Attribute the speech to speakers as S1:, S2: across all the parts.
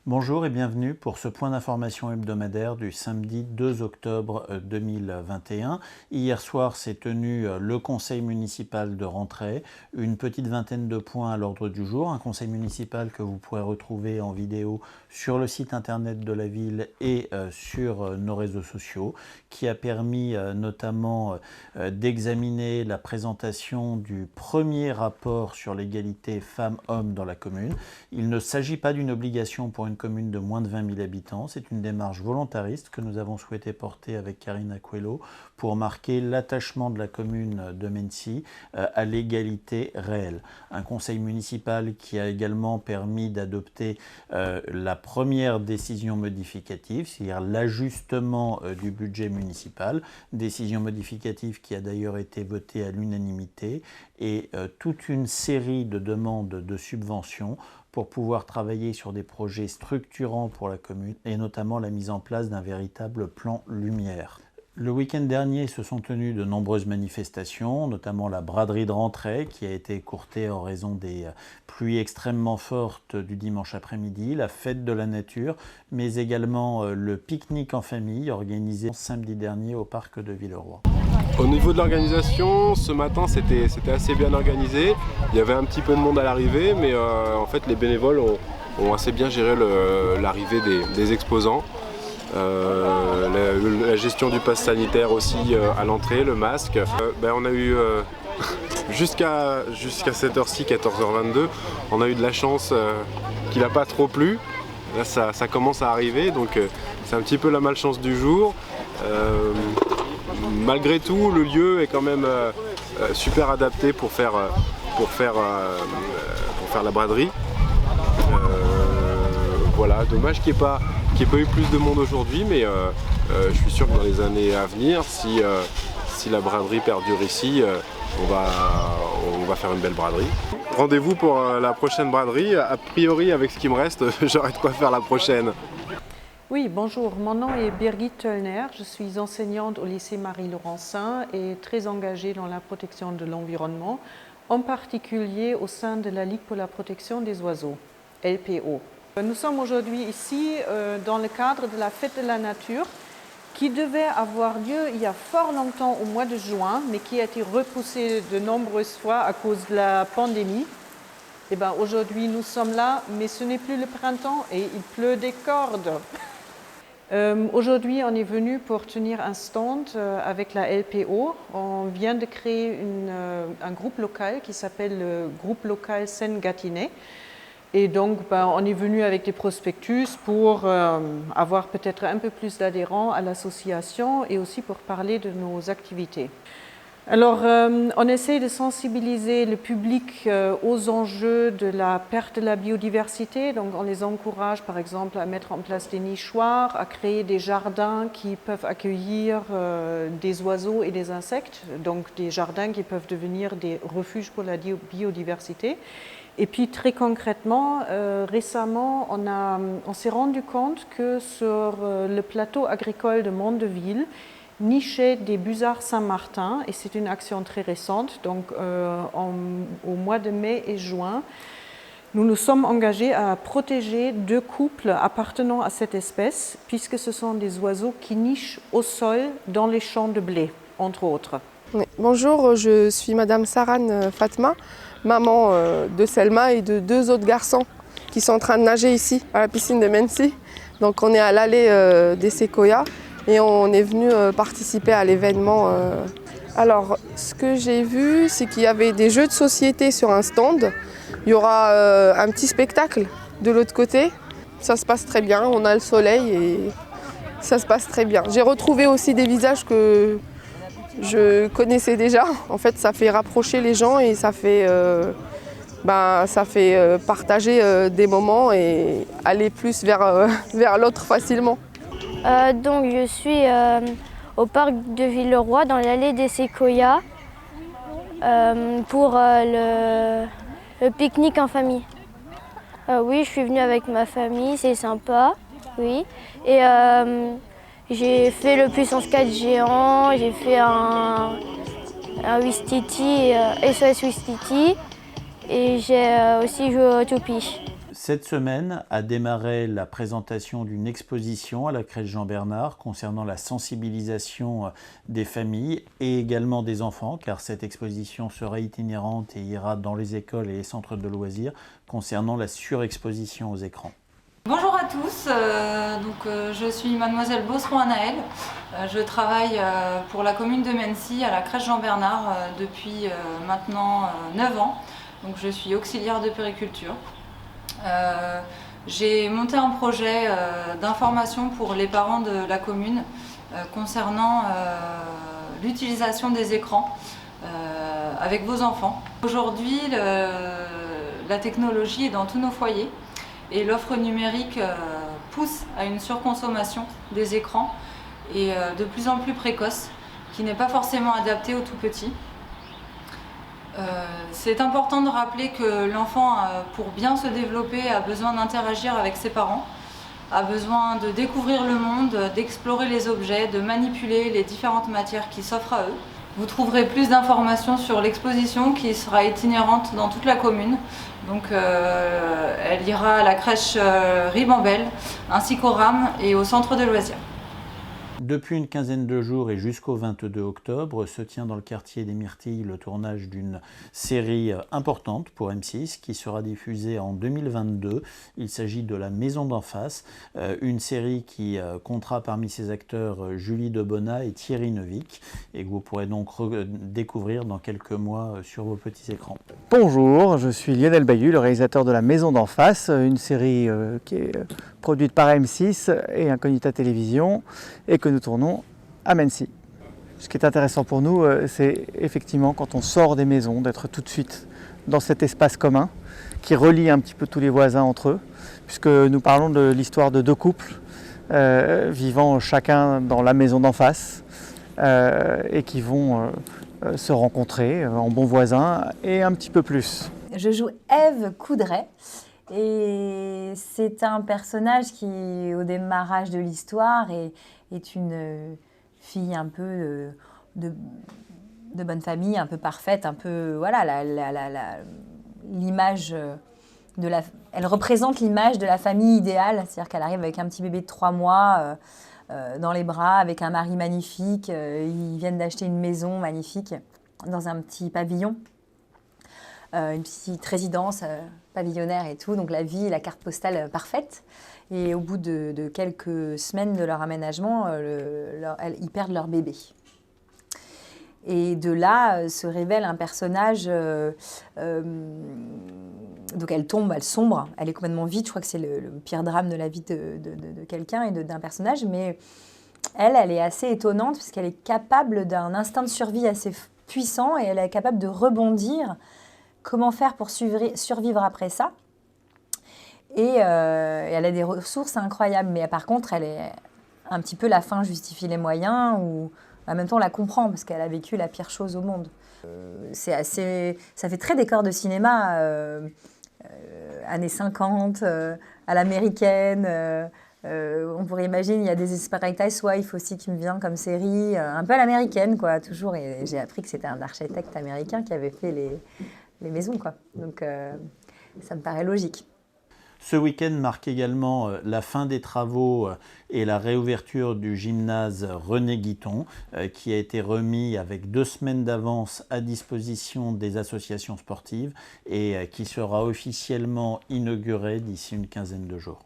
S1: Bonjour et bienvenue pour ce point d'information hebdomadaire du samedi 2 octobre 2021. Hier soir s'est tenu le conseil municipal de rentrée, une petite vingtaine de points à l'ordre du jour, un conseil municipal que vous pourrez retrouver en vidéo sur le site internet de la ville et sur nos réseaux sociaux, qui a permis notamment d'examiner la présentation du premier rapport sur l'égalité femmes-hommes dans la commune. Il ne s'agit pas d'une obligation pour une commune de moins de 20 000 habitants. C'est une démarche volontariste que nous avons souhaité porter avec Karina Coelho pour marquer l'attachement de la commune de Mennecy à l'égalité réelle. Un conseil municipal qui a également permis d'adopter la première décision modificative, c'est-à-dire l'ajustement du budget municipal, décision modificative qui a d'ailleurs été votée à l'unanimité, et toute une série de demandes de subventions pour pouvoir travailler sur des projets structurants pour la commune et notamment la mise en place d'un véritable plan lumière. Le week-end dernier se sont tenues de nombreuses manifestations, notamment la braderie de rentrée qui a été écourtée en raison des pluies extrêmement fortes du dimanche après-midi, la fête de la nature, mais également le pique-nique en famille organisé samedi dernier au parc de Villeroy.
S2: Au niveau de l'organisation, ce matin c'était assez bien organisé. Il y avait un petit peu de monde à l'arrivée, mais en fait les bénévoles ont assez bien géré l'arrivée des exposants. La gestion du pass sanitaire aussi à l'entrée, le masque. On a eu jusqu'à cette heure-ci, 14h22, on a eu de la chance qu'il n'a pas trop plu. Là ça commence à arriver, donc c'est un petit peu la malchance du jour. Malgré tout, le lieu est quand même super adapté pour faire la braderie. Voilà, dommage qu'il n'y ait pas eu plus de monde aujourd'hui, mais je suis sûr que dans les années à venir, si la braderie perdure ici, on va faire une belle braderie. Rendez-vous pour la prochaine braderie. A priori, avec ce qui me reste, j'aurai de quoi faire la prochaine.
S3: Oui, bonjour, mon nom est Birgit Töllner, je suis enseignante au lycée Marie-Laurencin et très engagée dans la protection de l'environnement, en particulier au sein de la Ligue pour la protection des oiseaux, LPO. Nous sommes aujourd'hui ici dans le cadre de la fête de la nature qui devait avoir lieu il y a fort longtemps au mois de juin, mais qui a été repoussée de nombreuses fois à cause de la pandémie. Et bien aujourd'hui nous sommes là, mais ce n'est plus le printemps et il pleut des cordes. Aujourd'hui, on est venu pour tenir un stand avec la LPO. On vient de créer un groupe local qui s'appelle le groupe local Seine-Gâtinais. Et donc, on est venu avec des prospectus pour avoir peut-être un peu plus d'adhérents à l'association et aussi pour parler de nos activités. Alors, on essaie de sensibiliser le public aux enjeux de la perte de la biodiversité. Donc, on les encourage, par exemple, à mettre en place des nichoirs, à créer des jardins qui peuvent accueillir des oiseaux et des insectes. Donc, des jardins qui peuvent devenir des refuges pour la biodiversité. Et puis, très concrètement, récemment, on s'est rendu compte que sur le plateau agricole de Mondeville, nichaient des busards Saint-Martin, et c'est une action très récente. Donc, au mois de mai et juin, nous nous sommes engagés à protéger 2 couples appartenant à cette espèce, puisque ce sont des oiseaux qui nichent au sol dans les champs de blé, entre autres.
S4: Oui. Bonjour, je suis Madame Sarane Fatma, maman de Selma et de 2 autres garçons qui sont en train de nager ici, à la piscine de Mennecy. Donc on est à l'allée des séquoias. Et on est venu participer à l'événement. Alors, ce que j'ai vu, c'est qu'il y avait des jeux de société sur un stand. Il y aura un petit spectacle de l'autre côté. Ça se passe très bien, on a le soleil et ça se passe très bien. J'ai retrouvé aussi des visages que je connaissais déjà. En fait, ça fait rapprocher les gens et ça fait partager des moments et aller plus vers l'autre facilement.
S5: Donc je suis au parc de Villeroy dans l'allée des séquoias pour le pique-nique en famille. Oui, je suis venue avec ma famille, c'est sympa, oui. Et j'ai fait le puissance 4 géant, j'ai fait un Wistiti, SOS Wistiti et j'ai aussi joué au Toupie.
S1: Cette semaine a démarré la présentation d'une exposition à la crèche Jean-Bernard concernant la sensibilisation des familles et également des enfants, car cette exposition sera itinérante et ira dans les écoles et les centres de loisirs concernant la surexposition aux écrans.
S6: Bonjour à tous, je suis mademoiselle Beauceron-Anaël. Je travaille pour la commune de Mency à la crèche Jean-Bernard depuis maintenant 9 ans. Donc, je suis auxiliaire de puériculture. J'ai monté un projet d'information pour les parents de la commune concernant l'utilisation des écrans avec vos enfants. Aujourd'hui, la technologie est dans tous nos foyers et l'offre numérique pousse à une surconsommation des écrans et de plus en plus précoce, qui n'est pas forcément adaptée aux tout petits. C'est important de rappeler que l'enfant, pour bien se développer, a besoin d'interagir avec ses parents, a besoin de découvrir le monde, d'explorer les objets, de manipuler les différentes matières qui s'offrent à eux. Vous trouverez plus d'informations sur l'exposition qui sera itinérante dans toute la commune. Donc, elle ira à la crèche Ribambelle, ainsi qu'au RAM et au centre de loisirs.
S1: Depuis une quinzaine de jours et jusqu'au 22 octobre se tient dans le quartier des Myrtilles le tournage d'une série importante pour M6 qui sera diffusée en 2022. Il s'agit de La Maison d'en face, une série qui comptera parmi ses acteurs Julie Debona et Thierry Neuvik et que vous pourrez donc découvrir dans quelques mois sur vos petits écrans.
S7: Bonjour, je suis Lionel Bayut, le réalisateur de La Maison d'en face, une série qui est produite par M6 et Incognita Télévision et que nous tournons à Mency. Ce qui est intéressant pour nous, c'est effectivement quand on sort des maisons, d'être tout de suite dans cet espace commun qui relie un petit peu tous les voisins entre eux, puisque nous parlons de l'histoire de deux couples vivant chacun dans la maison d'en face et qui vont se rencontrer en bons voisins et un petit peu plus.
S8: Je joue Ève Coudray et c'est un personnage qui, au démarrage de l'histoire, est une fille un peu de bonne famille, un peu parfaite, un peu, voilà, l'image de la... Elle représente l'image de la famille idéale, c'est-à-dire qu'elle arrive avec un petit bébé de 3 mois dans les bras, avec un mari magnifique, ils viennent d'acheter une maison magnifique dans un petit pavillon. Une petite résidence pavillonnaire et tout, donc la vie, la carte postale parfaite. Et au bout de quelques semaines de leur aménagement, ils perdent leur bébé. Et de là se révèle un personnage, donc elle tombe, elle sombre, elle est complètement vide, je crois que c'est le pire drame de la vie de quelqu'un et d'un personnage, mais elle est assez étonnante parce qu'elle est capable d'un instinct de survie assez puissant et elle est capable de rebondir. Comment faire pour survivre après ça? Et elle a des ressources incroyables. Mais par contre, elle est un petit peu la fin justifie les moyens ou en même temps on la comprend parce qu'elle a vécu la pire chose au monde. Ça fait très décor de cinéma, années 50, à l'américaine. On pourrait imaginer, il y a des Paradise Wife aussi qui me vient comme série, un peu à l'américaine, quoi, toujours. Et j'ai appris que c'était un architecte américain qui avait fait les maisons, quoi. Donc ça me paraît logique.
S1: Ce week-end marque également la fin des travaux et la réouverture du gymnase René Guiton qui a été remis avec 2 semaines d'avance à disposition des associations sportives et qui sera officiellement inauguré d'ici une quinzaine de jours.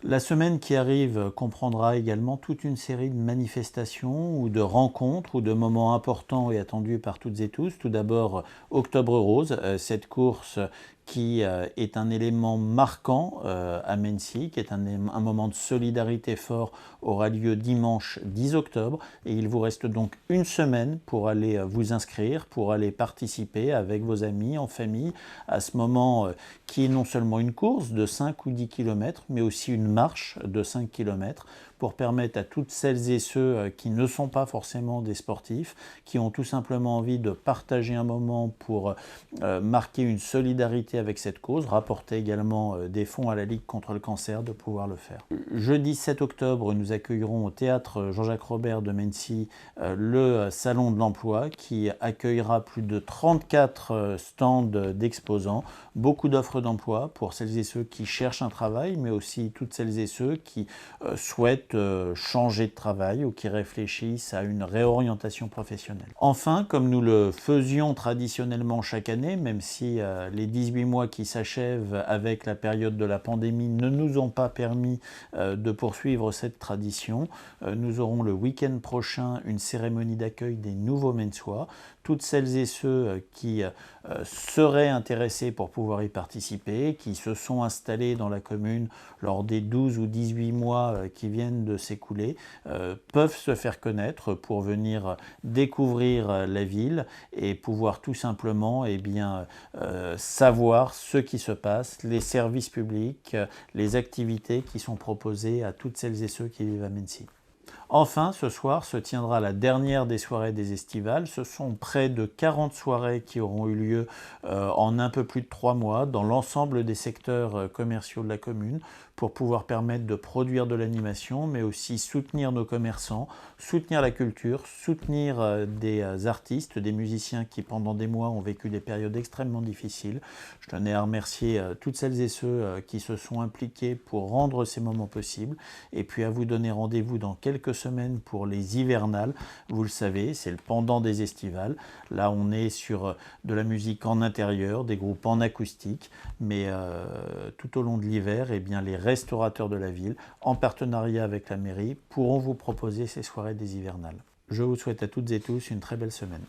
S1: La semaine qui arrive comprendra également toute une série de manifestations ou de rencontres ou de moments importants et attendus par toutes et tous. Tout d'abord, Octobre Rose, cette course qui est un élément marquant à Mency, qui est un moment de solidarité fort, aura lieu dimanche 10 octobre. Et il vous reste donc une semaine pour aller vous inscrire, pour aller participer avec vos amis, en famille, à ce moment qui est non seulement une course de 5 ou 10 km, mais aussi une marche de 5 km pour permettre à toutes celles et ceux qui ne sont pas forcément des sportifs, qui ont tout simplement envie de partager un moment pour marquer une solidarité s'impliquer avec cette cause, rapporter également des fonds à la Ligue contre le cancer, de pouvoir le faire. Jeudi 7 octobre, nous accueillerons au théâtre Jean-Jacques Robert de Mennecy le Salon de l'Emploi qui accueillera plus de 34 stands d'exposants, beaucoup d'offres d'emploi pour celles et ceux qui cherchent un travail, mais aussi toutes celles et ceux qui souhaitent changer de travail ou qui réfléchissent à une réorientation professionnelle. Enfin, comme nous le faisions traditionnellement chaque année, même si les 18 mois qui s'achèvent avec la période de la pandémie ne nous ont pas permis de poursuivre cette tradition, nous aurons le week-end prochain une cérémonie d'accueil des nouveaux Mensois. Toutes celles et ceux qui seraient intéressés pour pouvoir y participer, qui se sont installés dans la commune lors des 12 ou 18 mois qui viennent de s'écouler, peuvent se faire connaître pour venir découvrir la ville et pouvoir tout simplement savoir ce qui se passe, les services publics, les activités qui sont proposées à toutes celles et ceux qui vivent à Mennecy. Enfin, ce soir se tiendra la dernière des soirées des estivales. Ce sont près de 40 soirées qui auront eu lieu en un peu plus de 3 mois dans l'ensemble des secteurs commerciaux de la commune pour pouvoir permettre de produire de l'animation, mais aussi soutenir nos commerçants, soutenir la culture, soutenir des artistes, des musiciens qui pendant des mois ont vécu des périodes extrêmement difficiles. Je tenais à remercier toutes celles et ceux qui se sont impliqués pour rendre ces moments possibles et puis à vous donner rendez-vous dans quelques semaines pour les hivernales. Vous le savez, c'est le pendant des estivales. Là, on est sur de la musique en intérieur, des groupes en acoustique, mais tout au long de l'hiver, eh bien, les restaurateurs de la ville, en partenariat avec la mairie, pourront vous proposer ces soirées des hivernales. Je vous souhaite à toutes et tous une très belle semaine.